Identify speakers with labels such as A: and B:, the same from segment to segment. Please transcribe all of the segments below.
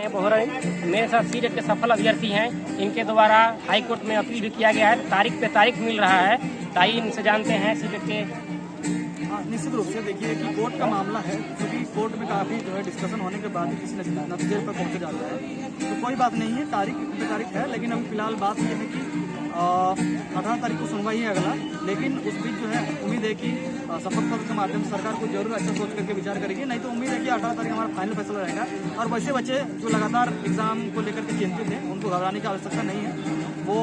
A: मेरे साथ सीटेट के सफल अभ्यर्थी हैं। इनके द्वारा हाई कोर्ट में अपील भी किया गया है। तारीख पे तारीख मिल रहा है। ताई इनसे जानते हैं सीटेट के।
B: निश्चित रूप से देखिए कि कोर्ट का मामला है, क्योंकि कोर्ट में काफ़ी जो है डिस्कशन होने के बाद ही किसी नतीजे पर पहुंचा जाता है। तो कोई बात नहीं है, तारीख है, लेकिन अभी फिलहाल बात यह है कि 18 तारीख को सुनवाई है अगला। लेकिन उस बीच जो है उम्मीद है कि शपथ पत्र के माध्यम से सरकार को जरूर अच्छा सोच करके विचार करेगी। नहीं तो उम्मीद है कि 18 तारीख हमारा फाइनल फैसला रहेगा। और वैसे बच्चे जो लगातार एग्जाम को लेकर के चिंतित हैं, उनको घबराने की आवश्यकता नहीं है, वो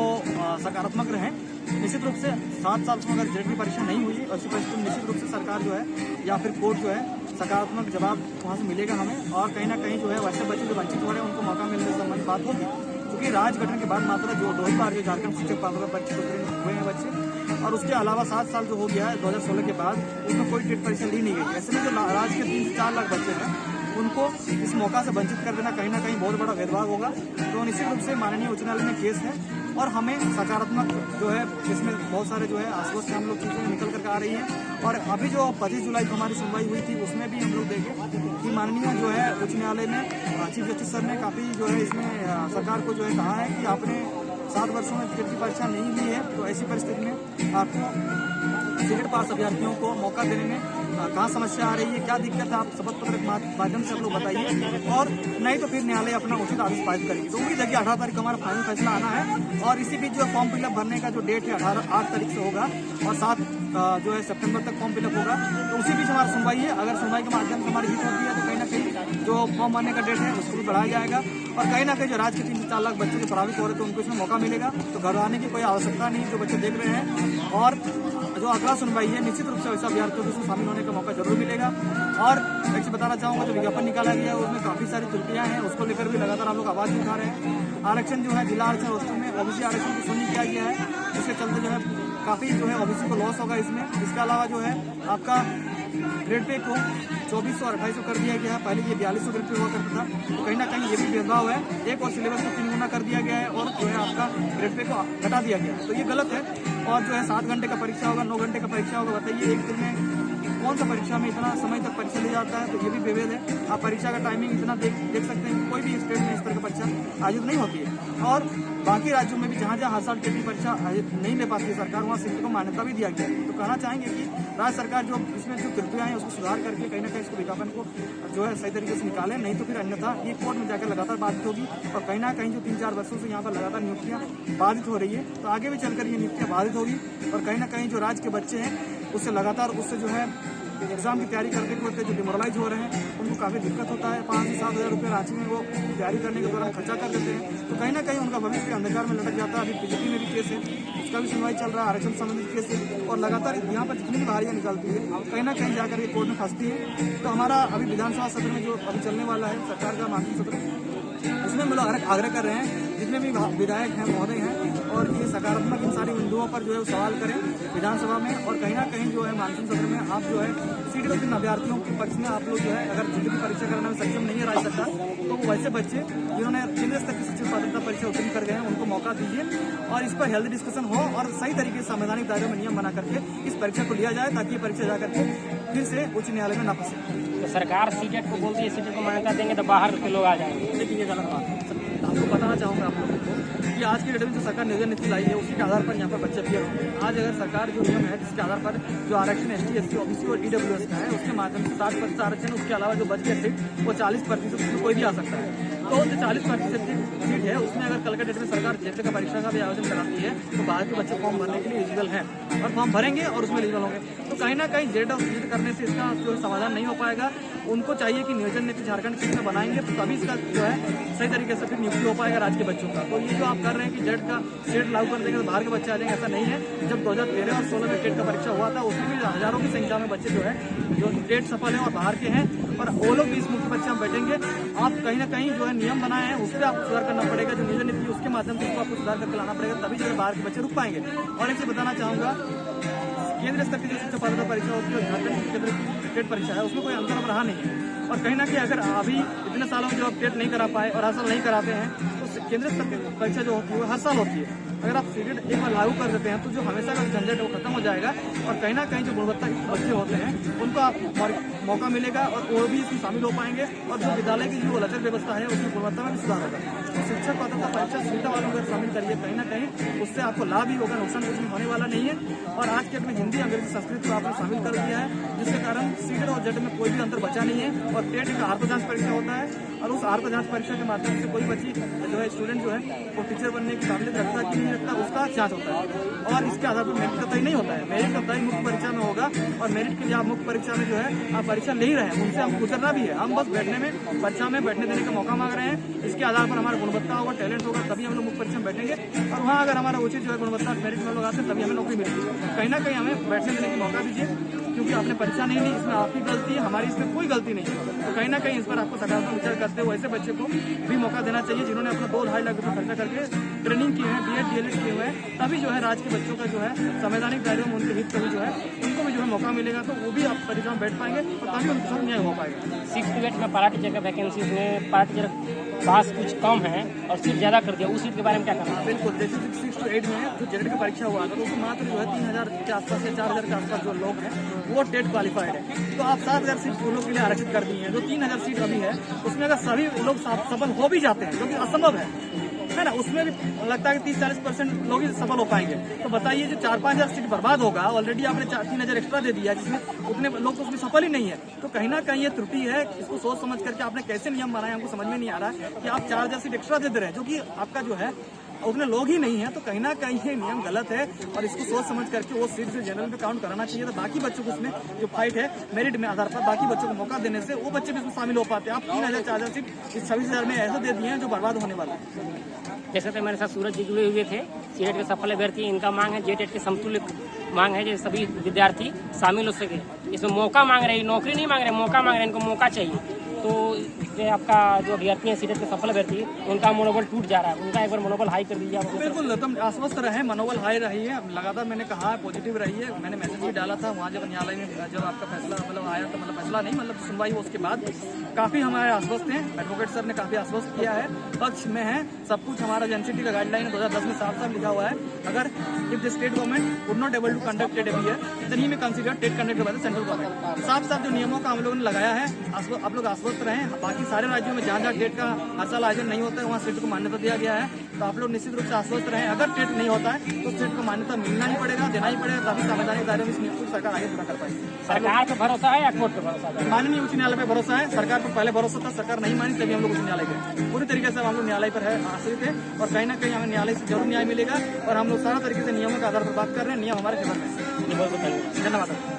B: सकारात्मक रहें। निश्चित रूप से 7 साल से अगर जेट की परीक्षा नहीं हुई ऐसी परिस्थिति में निश्चित रूप से सरकार जो है या फिर कोर्ट जो है सकारात्मक जवाब वहाँ से मिलेगा हमें। और कहीं ना कहीं जो है वैसे बच्चे जो वंचित हो रहे हैं उनको मौका मिलने से संबंधित बात होगी, क्योंकि राज गठन के बाद मात्र जो 2 ही बार जो झारखंड शिक्षक पात्रता परीक्षा हुए हैं बच्चे, और उसके अलावा 7 साल जो हो गया है 2016 के बाद उसमें कोई टेट परीक्षा ली नहीं गई। ऐसे में जो राज्य के 3 से 4 लाख बच्चे हैं उनको इस मौका से वंचित कर देना कहीं ना कहीं बहुत बड़ा भेदभाव होगा। तो निश्चित रूप से माननीय उच्च न्यायालय में केस है और हमें सकारात्मक जो है इसमें बहुत सारे जो है आश्वस्त हम लोग चीज़ें निकल करके आ रही हैं। और अभी जो 25 जुलाई को हमारी सुनवाई हुई थी उसमें भी हम लोग देखे कि माननीय जो है उच्च न्यायालय में चीफ जस्टिस सर ने काफ़ी जो है इसमें सरकार को जो है कहा है कि आपने 7 वर्षों में टेट की परीक्षा नहीं ली है, तो ऐसी परिस्थिति में आपको सीटेट पास अभ्यर्थियों को मौका देने में कहाँ समस्या आ रही है, क्या दिक्कत है, आप शपथ पत्र के माध्यम से आप लोग बताइए। और नहीं तो फिर न्यायालय अपना उचित आदेश पारित करेगी। तो उम्मीद है कि 18 तारीख को हमारा फाइनल फैसला आना है। और इसी बीच जो फॉर्म फिलअप भरने का जो डेट है 8 तारीख से होगा और 7 जो है सितंबर तक फॉर्म फिलअप होगा। तो उसी बीच हमारी सुनवाई है। अगर सुनवाई के माध्यम से हमारी जीत होती है तो कहीं ना कहीं जो फॉर्म भरने का डेट है उसको भी बढ़ाया जाएगा। और कहीं ना कहीं जो राज्य के 3 से 4 लाख बच्चे जो प्रभावित हो रहे थे उनको इसमें मौका मिलेगा। तो घर आने की कोई आवश्यकता नहीं, जो बच्चे देख रहे हैं। और जो अगला सुनवाई है निश्चित रूप से वैसा अभ्यर्थियों को उसमें शामिल होने का मौका जरूर मिलेगा। और एक बताना चाहूँगा जो विज्ञापन निकाला गया है उसमें काफ़ी सारी त्रुटियां हैं, उसको लेकर भी लगातार हम लोग आवाज़ उठा रहे हैं। आरक्षण जो है जिला आरक्षण वस्तु में ओबीसी आरक्षण को शून्य किया गया है, उसके चलते जो है काफ़ी जो है ओबीसी को लॉस होगा इसमें। इसके अलावा जो है आपका ग्रेड पे को 2400 और 2800 कर दिया गया है, पहले ये 4200 ग्रेड पे हुआ करता था। तो कहीं ना कहीं ये भी भेदभाव है। एक और सिलेबस को 3 गुना कर दिया गया है और जो है आपका ग्रेड पे को घटा दिया गया है, तो ये गलत है। और जो है 7 घंटे का परीक्षा होगा, 9 घंटे का परीक्षा होगा, बताइए एक दिन में कौन सा परीक्षा में इतना समय तक परीक्षा ली जाता है, तो ये भी विभेद है। आप परीक्षा का टाइमिंग इतना देख सकते हैं, कोई भी स्टेट में इस तरह की परीक्षा आयोजित नहीं होती है। और बाकी राज्यों में भी जहाँ जहाँ हर साल टेट की परीक्षा नहीं ले पाती है सरकार, वहाँ शिक्षकों को मान्यता भी दिया गया है। तो कहना चाहेंगे कि राज्य सरकार जो इसमें जो त्रुटियां हैं उसको सुधार करके कहीं ना कहीं इसको विज्ञापन को जो है सही तरीके से निकालें, नहीं तो फिर अन्यथा ये कोर्ट में जाकर लगातार बाधित होगी। और कहीं ना कहीं जो 3-4 वर्षों से यहाँ पर लगातार नियुक्तियाँ बाधित हो रही है, तो आगे भी चलकर ये नियुक्तियाँ बाधित होगी। और कहीं ना कहीं जो राज्य के बच्चे हैं उससे लगातार उससे जो है एग्जाम की तैयारी करते हुए जो डिमोरलाइज हो रहे हैं उनको काफ़ी दिक्कत होता है। 5 से 7 हज़ार रुपये रांची में वो तैयारी करने के दौरान खर्चा कर देते हैं, तो कहीं ना कहीं उनका भविष्य अंधकार में लटक जाता है। अभी बीजेपी में भी केस है, उसका भी सुनवाई चल रहा है, आरक्षण संबंधित केस है। और लगातार यहाँ पर जितनी भी बाहरियाँ निकलती है कहीं ना कहीं जाकर ये कोर्ट में फंसती है। तो हमारा अभी विधानसभा सत्र में जो अभी चलने वाला है सरकार का मानसून सत्र, उसमें हम लोग आग्रह कर रहे हैं जितने भी विधायक हैं महोदय हैं और ये सकारात्मक इन सारी बिंदुओं पर जो है सवाल करें विधानसभा में। और कहीं ना कहीं जो है मानसून सत्र में आप जो है सीट के अभ्यर्थियों के पक्ष में आप लोग जो है अगर जितनी परीक्षा करने में सक्षम नहीं है राज्य सरकार, तो वैसे बच्चे जिन्होंने केंद्र स्तर की शिक्षक पात्रता परीक्षा उत्तीर्ण कर गए हैं उनको मौका दीजिए और इस पर हेल्दी डिस्कशन हो और सही तरीके से संवैधानिक दायरे में नियम बना करके इस परीक्षा को लिया जाए, ताकि ये परीक्षा जाकर के फिर से उच्च न्यायालय में न फंसे।
A: तो सरकार सीटेट को बोलती है सीटेट को मान्यता देंगे तो बाहर के लोग आ जाएंगे,
B: लेकिन ये गलत बात है। आपको बताना चाहूँगा आप लोगों को कि आज की डेट में जो सरकार नियोजन नीति लाई है उसके आधार पर यहाँ पर बच्चे अपियर होंगे। आज अगर सरकार जो नियम है जिसके आधार पर जो आरक्षण ST SC OBC और EWS का है उसके माध्यम से 60% आरक्षण, उसके अलावा जो बच गया सीट वो 40% उसमें कोई भी आ सकता है। तो जो 40% सीट है उसमें अगर कल के डेट में सरकार जेट का परीक्षा का भी आयोजन कराती है तो बाहर के बच्चे फॉर्म भरने के लिए एलिजिबल हैं और फॉर्म भरेंगे और उसमें एलिजिबल होंगे। तो कहीं ना कहीं जेट करने से इसका जो समाधान नहीं हो पाएगा। उनको चाहिए कि नियोजन नीति झारखंड में बनाएंगे तो तभी इसका जो है सही तरीके से फिर नियुक्ति हो पाएगा राज्य के बच्चों का। तो ये जो आप कर रहे हैं कि जेट का स्टेट लागू कर देंगे तो बाहर के बच्चे आ जाएंगे, ऐसा नहीं है। जब 2013 और 16 में टेट का परीक्षा हुआ था उसमें भी हजारों की संख्या में बच्चे जो है जो टेट सफल हैं और बाहर के हैं, और वो लोग भी इस मुख्य बच्चे हम बैठेंगे। आप कहीं ना कहीं जो है नियम बनाए हैं उस पर आपको सुधार करना पड़ेगा, जो नियोजन नीति उसके माध्यम से आपको सुधार करके लाना पड़ेगा, तभी जो है बाहर के बच्चे रुक पाएंगे। और एक चीज बताना चाहूँगा, केंद्र स्तर की जो शिक्षक पात्रता परीक्षा होती है झारखंड की केंद्र की टेट परीक्षा है उसमें कोई अंतर अब रहा नहीं है। और कहीं ना कहीं अगर अभी इतने सालों में जो आप टेट नहीं करा पाए और हर साल नहीं कराते हैं तो केंद्र स्तर की परीक्षा जो होती है वो हर साल होती है। अगर आप सीटेट एक बार लागू कर देते हैं तो जो हमेशा का झंझट है वो खत्म हो जाएगा और कहीं ना कहीं जो गुणवत्ता बच्चे होते हैं उनको आप मौका मिलेगा और वो भी इसमें शामिल हो पाएंगे और जो विद्यालय की जो लचर व्यवस्था है उसकी गुणवत्ता में भी सुधार होगा। तो शिक्षक पात्रता परीक्षा सीटा वालों को शामिल करिए, कहीं ना कहीं उससे आपको लाभ ही होगा, नुकसान कुछ भी होने वाला नहीं है। और आज के अपने हिंदी अंग्रेजी संस्कृत को आपने शामिल कर दिया है जिसके कारण सीटेट और जेट में कोई भी अंतर बचा नहीं है। और टेट एक आर्थ जांच परीक्षा होता है और उस आर्थ जांच परीक्षा के माध्यम से कोई बच्ची जो है स्टूडेंट जो है वो टीचर बनने की काबिलियत रखता है कि नहीं रखता उसका जांच होता है और इसके आधार पर मेरिट का तय नहीं होता है। मेरिट का तय मुख्य परीक्षा में होगा और मेरिट के लिए आप मुख्य परीक्षा में जो है आप परीक्षा ले ही रहे हैं, उनसे हमको गुजरना भी है। हम बस बैठने में परीक्षा में बैठने देने का मौका मांग रहे हैं। इसके आधार पर हमारा गुणवत्ता होगा, टैलेंट होगा, तभी हम लोग मुख्य परीक्षा में बैठेंगे और वहाँ अगर हमारा उचित जो है गुणवत्ता मेरिट में लोग आते हैं तभी हमें नौकरी मिलेगी। कहीं ना कहीं हमें बैठने देने का मौका दीजिए क्योंकि आपने परीक्षा नहीं ली, इसमें आपकी गलती है, हमारी इसमें कोई गलती नहीं है। तो कहीं ना कहीं इस पर आपको सकारात्मक विचार करते हुए ऐसे बच्चे को भी मौका देना चाहिए जिन्होंने अपना 2-2.5 लाख रुपये खर्चा करके ट्रेनिंग की है, BEd DLEd किए हुए हैं, तभी जो है राज्य के बच्चों का जो है संवैधानिक दायरे में उनके हित कभी जो है उनको भी जो है मौका मिलेगा तो वो भी आप परीक्षा में बैठ पाएंगे और तभी उनके साथ न्याय हो पाएगा।
A: 6th ग्रेड में पारा टीचर का वैकेंसी में पारा टीचर पास कुछ कम है और सीट ज़्यादा कर दिया, उस सीट के बारे में क्या करना है?
B: बिल्कुल, जैसे 6 to 8 में जो जेड की परीक्षा हुआ था तो उसमें मात्र जो है 3000 के आसपास या 4000 के आसपास जो लोग हैं वो टेट क्वालिफाइड है। तो आप 7000 सीट उन लोग के लिए आरक्षित कर दी हैं। जो 3000 सीट अभी है उसमें अगर सभी लोग सफल हो भी जाते हैं जो कि असंभव है ना, उसमें भी लगता है कि 30-40% लोग ही सफल हो पाएंगे। तो बताइए जो 4-5 हजार सीट बर्बाद होगा, ऑलरेडी आपने 3,000 एक्स्ट्रा दे दिया जिसमें उतने लोग तो उसमें सफल ही नहीं है। तो कहीं ना कहीं ये त्रुटि है, इसको सोच समझ करके आपने कैसे नियम बनाए हमको समझ में नहीं आ रहा है कि आप 4,000 सीट एक्स्ट्रा दे दे रहे हैं जो कि आपका जो है उतने लोग ही नहीं है। तो कहीं ना कहीं ये नियम गलत है और इसको सोच समझ करके वो सीट जो जनरल में काउंट कराना चाहिए। तो बाकी बच्चों को उसमें जो फाइट है मेरिट में आधार पर बाकी बच्चों को मौका देने से वो बच्चे भी उसमें शामिल हो पाते हैं। आप 3,000-4,000 सीट इस 26,000 में ऐसे दे दिए हैं जो बर्बाद होने वाला है।
A: जैसे तो मेरे साथ सूरज जी जुड़े हुए थे, सीटेट के सफल अभ्यर्थी, इनका मांग है जेटेट के समतुल्य मांग है जो सभी विद्यार्थी शामिल हो सके। इसमें मौका मांग रहे हैं, नौकरी नहीं मांग रहे, मौका मांग रहे हैं, इनको मौका चाहिए। तो इसमें आपका जो अभ्यर्थी है सीटेट के सफल अभ्यर्थी, उनका मनोबल टूट जा रहा है, उनका एक बार मनोबल हाई कर दीजिए आप।
B: बिल्कुल, तुम आश्वस्त रहे, मनोबल हाई रही है, लगातार मैंने कहा पॉजिटिव रही है। मैंने मैसेज भी डाला था वहाँ जब न्यायालय में जब आपका फैसला मतलब आया तो मतलब फैसला नहीं मतलब सुनवाई हो उसके बाद काफी हमारे आश्वस्त हैं। एडवोकेट सर ने काफी आश्वस्त किया है, पक्ष में है, सब कुछ हमारा एनसीटी का गाइडलाइन 2010 में साफ लिखा हुआ है। अगर if the state government would not able to conduct TET every year then he may consider TET conducted by the central government. साफ जो नियमों का हम लोगों ने लगाया है, आप लोग आश्वस्त रहें। बाकी सारे राज्यों में जहाँ टेट का हर साल आयोजन नहीं होता है वहाँ स्टेट को मान्यता दिया गया है। तो आप लोग निश्चित रूप से आश्वस्त रहें। अगर टेट नहीं होता है तो स्टेट को मान्यता मिलना ही पड़ेगा, देना ही पड़ेगा, तभी संवैधानिक दायरे में इस नियम को सरकार आगे पूरा कर पाएगी।
A: सरकार पे भरोसा है या कोर्ट पे भरोसा है?
B: माननीय उच्च न्यायालय पे भरोसा है। सरकार पर पहले भरोसा था, सरकार नहीं मानी तभी हम लोग उच्च न्यायालय गए। पूरी तरीके से हम लोग न्यायालय पर है आश्रित है और कहीं ना कहीं हमें न्यायालय से जरूर न्याय मिलेगा और हम लोग सारा तरीके से नियमों के आधार पर बात कर रहे हैं। नियम हमारे फेवर में।
A: धन्यवाद।
B: धन्यवाद।